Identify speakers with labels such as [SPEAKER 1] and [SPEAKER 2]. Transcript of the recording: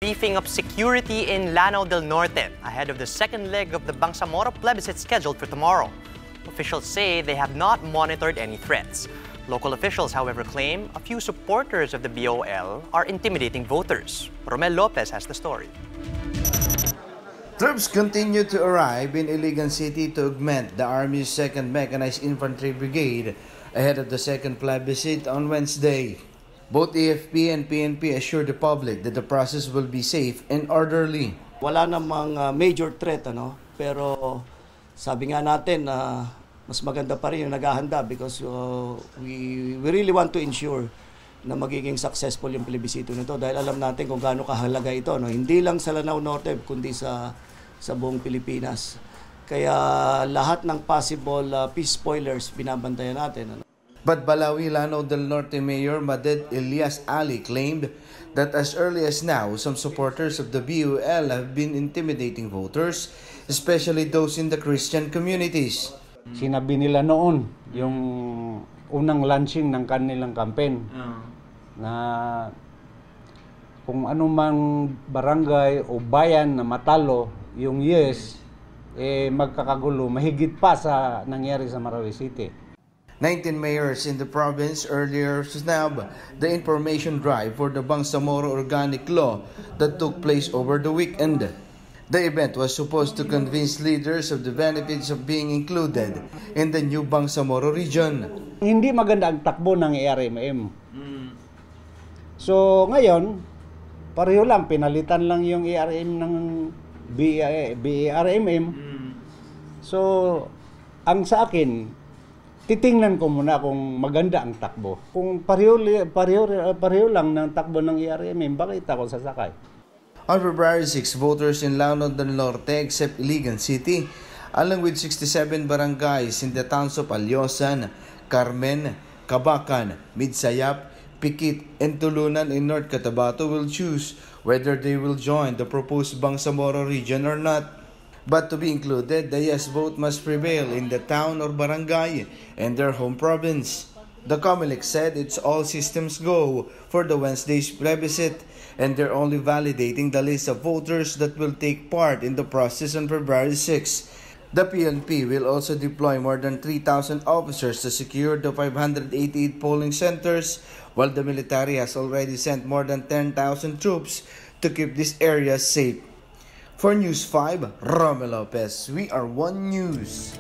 [SPEAKER 1] beefing up security in Lanao del Norte ahead of the second leg of the Bangsamoro plebiscite scheduled for tomorrow. Officials say they have not monitored any threats. Local officials, however, claim a few supporters of the BOL are intimidating voters. Romel Lopez has the story.
[SPEAKER 2] Troops continue to arrive in Iligan City to augment the Army's 2nd Mechanized Infantry Brigade ahead of the second plebiscite on Wednesday. Both AFP and PNP assure the public that the process will be safe and orderly.
[SPEAKER 3] Wala namang major threat, pero sabi nga natin mas maganda pa rin yung naghahanda because we really want to ensure na magiging successful yung plebisito nito dahil alam natin kung gaano kahalaga ito, hindi lang sa Lanao Norte kundi sa buong Pilipinas. Kaya lahat ng possible peace spoilers binabantayan natin.
[SPEAKER 2] But Balawi Lanao del Norte Mayor Maded Elias Ali claimed that as early as now, some supporters of the BOL have been intimidating voters, especially those in the Christian communities.
[SPEAKER 4] Sinabi nila noon, yung unang launching ng kanilang campaign, na kung anumang barangay o bayan na matalo yung yes, magkakagulo, mahigit pa sa nangyari sa Marawi City.
[SPEAKER 2] 19 mayors in the province earlier snabbed the information drive for the Bangsamoro Organic Law that took place over the weekend. The event was supposed to convince leaders of the benefits of being included in the new Bangsamoro region.
[SPEAKER 4] Hindi maganda ang takbo ng ARMM. So ngayon, pareho lang, pinalitan lang yung ARM ng BARMM. So, ang sa akin, titingnan ko muna kung maganda ang takbo. Kung pareho lang ng takbo ng ARMM, bakit ako sasakay?
[SPEAKER 2] On February 6, voters in Lanao del Norte except Iligan City, along with 67 barangays in the towns of Alyosan, Carmen, Cabacan, Midsayap, Pikit, and Tulunan in North Cotabato will choose whether they will join the proposed Bangsamoro region or not. But to be included, the yes vote must prevail in the town or barangay and their home province. The COMELEC said it's all systems go for the Wednesday's plebiscite, and they're only validating the list of voters that will take part in the process on February 6. The PNP will also deploy more than 3,000 officers to secure the 588 polling centers, while the military has already sent more than 10,000 troops to keep these areas safe. For News 5, Romel Lopez, we are One News.